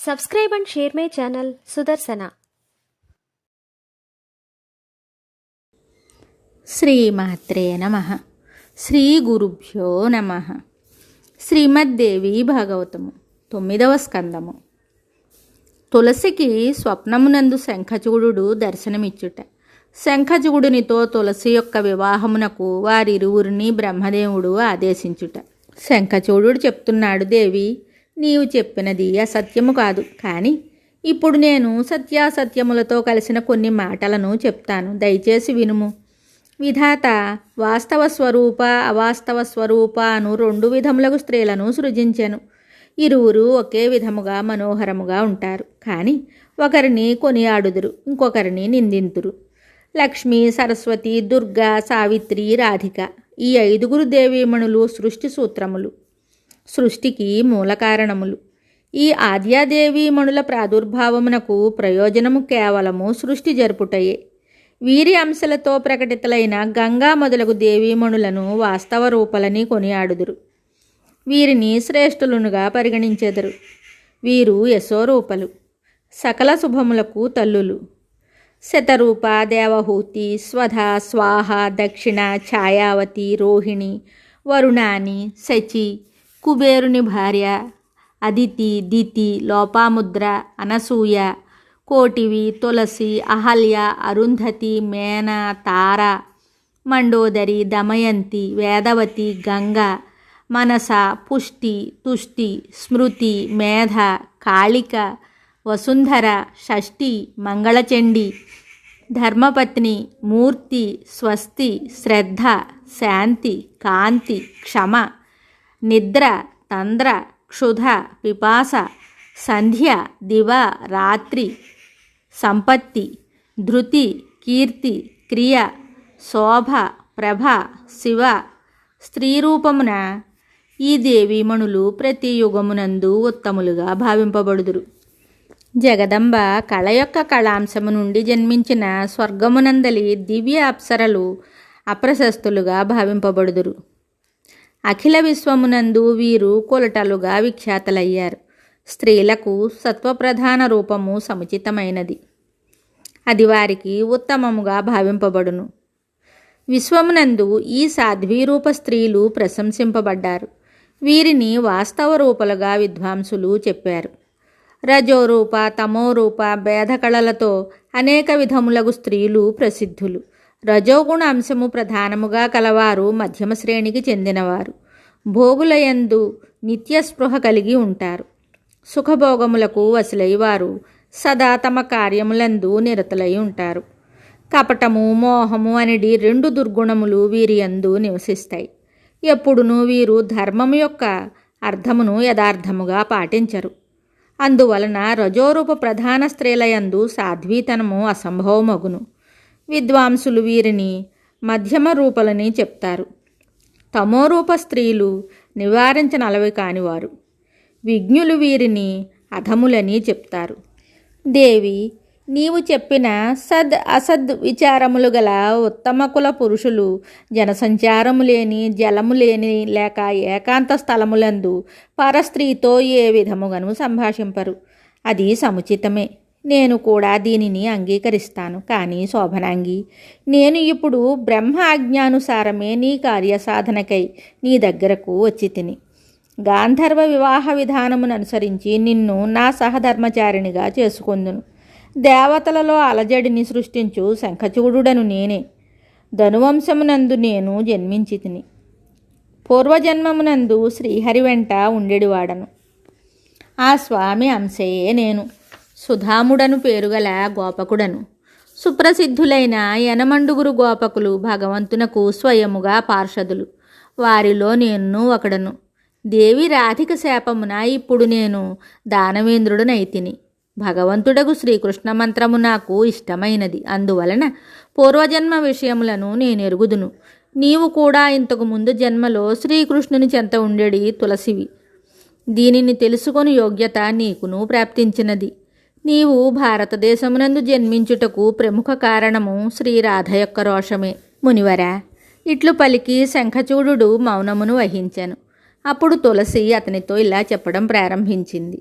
Subscribe and share my channel Sudarsana. శ్రీమాత్రే నమః. శ్రీ గురుభ్యో నమః. శ్రీమద్దేవి భాగవతము 9వ స్కందము. తులసికి స్వప్నమునందు శంఖచూడు దర్శనమిచ్చుట. శంఖచూడునితో తులసి యొక్క వివాహమునకు వారిరువురిని బ్రహ్మదేవుడు ఆదేశించుట. శంఖచూడు చెప్తున్నాడు, దేవి, నీవు చెప్పినది అసత్యము కాదు, కానీ ఇప్పుడు నేను సత్యాసత్యములతో కలిసిన కొన్ని మాటలను చెప్తాను, దయచేసి వినుము. విధాత వాస్తవ స్వరూప అవాస్తవ స్వరూప అను 2 విధములకు స్త్రీలను సృజించెను. ఇరువురు ఒకే విధముగా మనోహరముగా ఉంటారు, కానీ ఒకరిని కొనియాడుదురు, ఇంకొకరిని నిందింతురు. లక్ష్మి, సరస్వతి, దుర్గా, సావిత్రి, రాధిక ఈ 5 దేవీమణులు సృష్టి సూత్రములు, సృష్టికి మూల కారణములు. ఈ ఆద్యాదేవీమణుల ప్రాదుర్భావమునకు ప్రయోజనము కేవలము సృష్టి జరుపుటయే. వీరి అంశలతో ప్రకటితులైన గంగా మొదలగు దేవీమణులను వాస్తవ రూపలని కొనియాడుదురు. వీరిని శ్రేష్ఠులునుగా పరిగణించెదరు. వీరు యశోరూపలు, సకల శుభములకు తల్లులు. శతరూప, దేవహూతి, స్వధ, స్వాహ, దక్షిణ, ఛాయావతి, రోహిణి, వరుణాని, శచి, కుబేరుని భార్య, అదితి, దితి, లోపాముద్ర, అనసూయ, కోటివి, తులసి, అహల్య, అరుంధతి, మేన, తార, మండోదరి, దమయంతి, వేదవతి, గంగ, మనస, పుష్టి, తుష్టి, స్మృతి, మేధ, కాళిక, వసుంధర, షష్ఠి, మంగళచండి, ధర్మపత్ని, మూర్తి, స్వస్తి, శ్రద్ధ, శాంతి, కాంతి, క్షమ, నిద్ర, తంద్ర, క్షుధ, పిపాస, సంధ్య, దివ, రాత్రి, సంపత్తి, ధృతి, కీర్తి, క్రియ, శోభ, ప్రభ, శివ. స్త్రీరూపమున ఈ దేవీమణులు ప్రతి యుగమునందు ఉత్తములుగా భావింపబడుదురు. జగదంబ కళ యొక్క కళాంశము నుండి జన్మించిన స్వర్గమునందలి దివ్య అప్సరలు అప్రశస్తులుగా భావింపబడుదురు. అఖిల విశ్వమునందు వీరు కొలటలుగా విఖ్యాతలయ్యారు. స్త్రీలకు సత్వప్రధాన రూపము సముచితమైనది, అది వారికి ఉత్తమముగా భావింపబడును. విశ్వమునందు ఈ సాధ్వీరూప స్త్రీలు ప్రశంసింపబడ్డారు. వీరిని వాస్తవ రూపలుగా విద్వాంసులు చెప్పారు. రజోరూప, తమోరూప భేదకళలతో అనేక విధములగు స్త్రీలు ప్రసిద్ధులు. రజోగుణ అంశము ప్రధానముగా కలవారు మధ్యమ శ్రేణికి చెందినవారు. భోగులయందు నిత్యస్పృహ కలిగి ఉంటారు. సుఖభోగములకు వశలైవారు సదా తమ కార్యములందు నిరతులై ఉంటారు. కపటము, మోహము అనేది 2 దుర్గుణములు వీరి యందు నివసిస్తాయి. ఎప్పుడునూ వీరు ధర్మము యొక్క అర్థమును యథార్థముగా పాటించరు. అందువలన రజోరూప ప్రధాన స్త్రీలయందు సాధ్వీతనము అసంభవమగును. విద్వాంసులు వీరిని మధ్యమ రూపలని చెప్తారు. తమోరూప స్త్రీలు నివారించనలవి కానివారు. విజ్ఞులు వీరిని అధములని చెప్తారు. దేవి, నీవు చెప్పిన సద్ అసద్ విచారములు గల ఉత్తమ కుల పురుషులు జనసంచారము లేని, జలము లేని లేక ఏకాంత స్థలములందు పరస్త్రీతో ఏ విధముగాను సంభాషింపరు. అది సముచితమే. నేను కూడా దీనిని అంగీకరిస్తాను. కానీ శోభనాంగి, నేను ఇప్పుడు బ్రహ్మ ఆజ్ఞానుసారమే నీ కార్యసాధనకై నీ దగ్గరకు వచ్చి తిని గాంధర్వ వివాహ విధానమును అనుసరించి నిన్ను నా సహధర్మచారిణిగా చేసుకొందును. దేవతలలో అలజడిని సృష్టించు శంఖచూడుడను నేనే. ధనువంశమునందు నేను జన్మించి తిని పూర్వజన్మమునందు శ్రీహరి వెంట ఉండేడివాడను. ఆ స్వామి అంశయే నేను. సుధాముడను పేరుగల గోపకుడను. సుప్రసిద్ధులైన 8 గోపకులు భగవంతునకు స్వయముగా పార్షదులు. వారిలో నేను ఒకడను. దేవి రాధిక శాపమున ఇప్పుడు నేను దానవేంద్రుడనైతిని. భగవంతుడగు శ్రీకృష్ణ మంత్రము నాకు ఇష్టమైనది. అందువలన పూర్వజన్మ విషయములను నేను ఎరుగుదును. నీవు కూడా ఇంతకు ముందు జన్మలో శ్రీకృష్ణుని చెంత ఉండేడి తులసివి. దీనిని తెలుసుకొని యోగ్యత నీకును ప్రాప్తించినది. నీవు భారతదేశమునందు జన్మించుటకు ప్రముఖ కారణము శ్రీరాధ యొక్క రోషమే. మునివరా, ఇట్లు పలికి శంఖచూడు మౌనమును వహించెను. అప్పుడు తులసి అతనితో ఇలా చెప్పడం ప్రారంభించింది.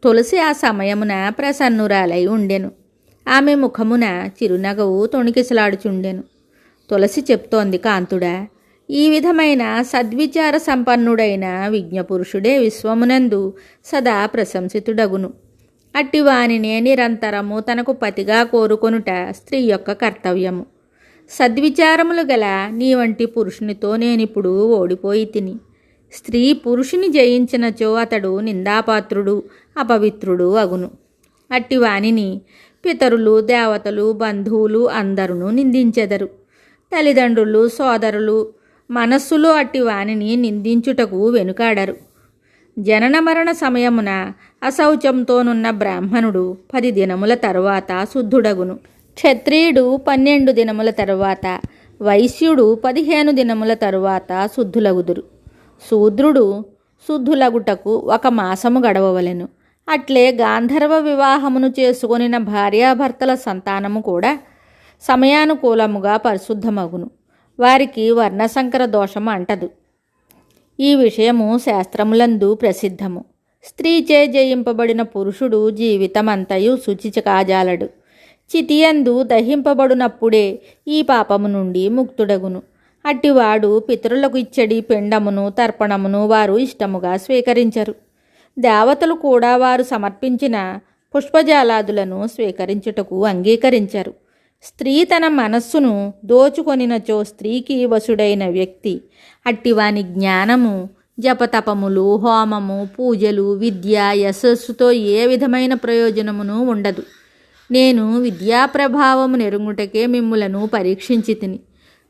తులసి ఆ సమయమున ప్రసన్నురాలై ఉండెను. ఆమె ముఖమున చిరునగవు తొణికిసలాడుచుండెను. తులసి చెప్తోంది, కాంతుడా, ఈ విధమైన సద్విచార సంపన్నుడైన విజ్ఞపురుషుడే విశ్వమునందు సదా ప్రశంసితుడగును. అట్టివానినే నిరంతరము తనకు పతిగా కోరుకొనుట స్త్రీ యొక్క కర్తవ్యము. సద్విచారములు గల నీ వంటి పురుషునితో నేనిప్పుడు ఓడిపోయి తిని. స్త్రీ పురుషుని జయించినచో అతడు నిందాపాత్రుడు, అపవిత్రుడు అగును. అట్టివానిని పితరులు, దేవతలు, బంధువులు అందరూ నిందించెదరు. తల్లిదండ్రులు, సోదరులు మనస్సులో అట్టివానిని నిందించుటకు వెనుకాడరు. జనన మరణ సమయమున అశౌచంతోనున్న బ్రాహ్మణుడు 10 దినముల తరువాత శుద్ధుడగును. క్షత్రియుడు 12 దినముల తరువాత, వైశ్యుడు 15 దినముల తరువాత శుద్ధులగుదురు. శూద్రుడు శుద్ధులగుటకు 1 మాసము గడవవలెను. అట్లే గాంధర్వ వివాహమును చేసుకొనిన భార్యాభర్తల సంతానము కూడా సమయానుకూలముగా పరిశుద్ధమగును. వారికి వర్ణసంకర దోషము అంటదు. ఈ విషయము శాస్త్రములందు ప్రసిద్ధము. స్త్రీచే జయింపబడిన పురుషుడు జీవితమంతయు శుచి కాజాలడు. చితియందు దహింపబడినప్పుడే ఈ పాపము నుండి ముక్తుడగును. అట్టివాడు పితరులకు ఇచ్చడి పిండమును, తర్పణమును వారు ఇష్టముగా స్వీకరించరు. దేవతలు కూడా వారు సమర్పించిన పుష్పజాలాదులను స్వీకరించుటకు అంగీకరించరు. స్త్రీ తన మనస్సును దోచుకొనినచో స్త్రీకి వశుడైన వ్యక్తి అట్టివాని జ్ఞానము, జపతపములు, హోమము, పూజలు, విద్య, యశస్సుతో ఏ విధమైన ప్రయోజనమును ఉండదు. నేను విద్యా ప్రభావము నెరుగుటకే మిమ్ములను పరీక్షించి తిని.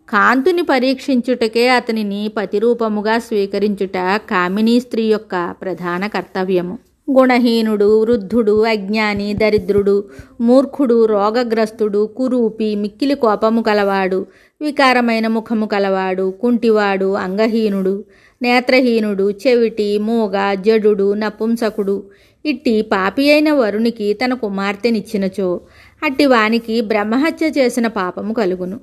కాంతుని పరీక్షించుటకే అతనిని పతిరూపముగా స్వీకరించుట కామినీ స్త్రీ యొక్క ప్రధాన కర్తవ్యము. గుణహీనుడు, వృద్ధుడు, అజ్ఞాని, దరిద్రుడు, మూర్ఖుడు, రోగగ్రస్తుడు, కురూపి, మిక్కిలి కోపము కలవాడు, వికారమైన ముఖము కలవాడు, కుంటివాడు, అంగహీనుడు, నేత్రహీనుడు, చెవిటి, మూగ, జడుడు, నపుంసకుడు ఇట్టి పాపి అయిన వరునికి తన కుమార్తెనిచ్చినచో అట్టి వానికి బ్రహ్మహత్య చేసిన పాపము కలుగును.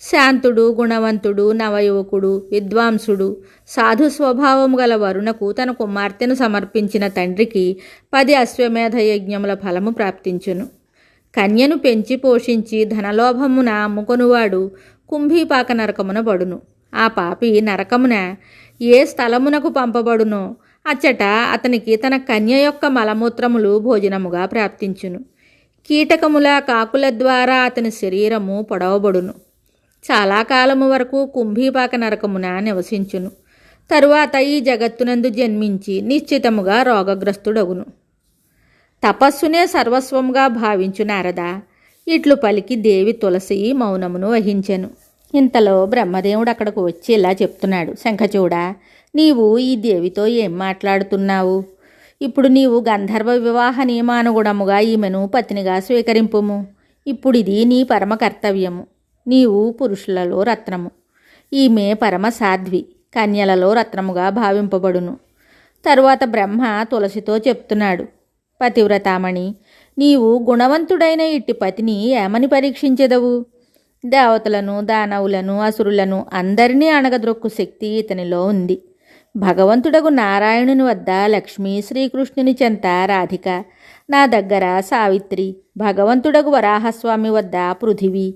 శాంతుడు, గుణవంతుడు, నవయువకుడు, విద్వాంసుడు, సాధు స్వభావము గల వరుణకు తన కుమార్తెను సమర్పించిన తండ్రికి 10 అశ్వమేధ యజ్ఞముల ఫలము ప్రాప్తించును. కన్యను పెంచి పోషించి ధనలోభమున అమ్ముకొనువాడు కుంభీపాక నరకమున పడును. ఆ పాపి నరకమున ఏ స్థలమునకు పంపబడునో అచ్చట అతనికి తన కన్య యొక్క మలమూత్రములు భోజనముగా ప్రాప్తించును. కీటకముల, కాకుల ద్వారా అతని శరీరము పొడవబడును. చాలా కాలము వరకు కుంభీపాక నరకమున నివసించును. తరువాత ఈ జగత్తునందు జన్మించి నిశ్చితముగా రోగగ్రస్తుడగును. తపస్సునే సర్వస్వముగా భావించు నారదా, ఇట్లు పలికి దేవి తులసి మౌనమును వహించెను. ఇంతలో బ్రహ్మదేవుడు అక్కడకు వచ్చి ఇలా చెప్తున్నాడు, శంఖచూడా, నీవు ఈ దేవితో ఏం మాట్లాడుతున్నావు? ఇప్పుడు నీవు గంధర్వ వివాహ నియమానుగుణముగా ఈమెను పత్నిగా స్వీకరింపుము. ఇప్పుడు ఇది నీ పరమ కర్తవ్యము. నీవు పురుషులలో రత్నము, ఈమె పరమ సాధ్వి, కన్యలలో రత్నముగా భావింపబడును. తరువాత బ్రహ్మ తులసితో చెప్తున్నాడు, పతివ్రతామణి, నీవు గుణవంతుడైన ఇట్టి పతిని ఏమని పరీక్షించెదవు? దేవతలను, దానవులను, అసురులను అందరినీ అణగద్రొక్కు శక్తి ఇతనిలో ఉంది. భగవంతుడగు నారాయణుని వద్ద లక్ష్మి, శ్రీకృష్ణుని చెంత రాధిక, నా దగ్గర సావిత్రి, భగవంతుడగు వరాహస్వామి వద్ద పృథివీ,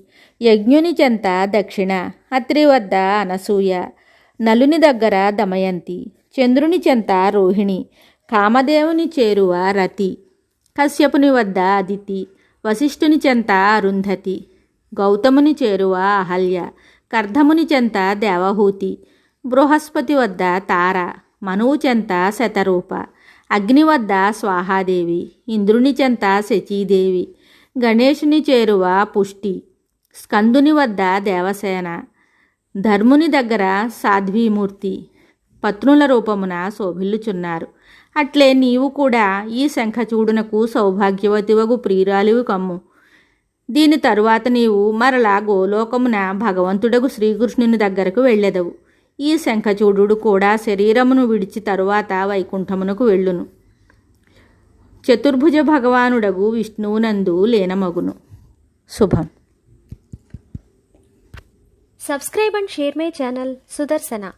యజ్ఞుని చెంత దక్షిణ, అత్రి వద్ద అనసూయ, నలుని దగ్గర దమయంతి, చంద్రుని చెంత రోహిణి, కామదేవుని చేరువ రతి, కశ్యపుని వద్ద అదితి, వశిష్ఠుని చెంత అరుంధతి, గౌతముని చేరువ అహల్య, కర్ధముని చెంత దేవహూతి, బృహస్పతి వద్ద తార, మనువు చెంత శతరూప, అగ్ని వద్ద స్వాహాదేవి, ఇంద్రుని చెంత శచీదేవి, గణేశుని చేరువ పుష్టి, స్కందుని వద్ద దేవసేన, ధర్ముని దగ్గర సాధ్వీమూర్తి పత్నుల రూపమున శోభిల్లుచున్నారు. అట్లే నీవు కూడా ఈ శంఖచూడునకు సౌభాగ్యవతివగు ప్రియురాలివి కమ్ము. దీని తరువాత నీవు మరలా గోలోకమున భగవంతుడగు శ్రీకృష్ణుని దగ్గరకు వెళ్ళెదవు. ఈ శంఖచూడు కూడా శరీరమును విడిచి తరువాత వైకుంఠమునకు వెళ్ళును. చతుర్భుజ భగవానుడగు విష్ణువునందు లీనమగును. శుభం. Subscribe and share my channel Sudarsana.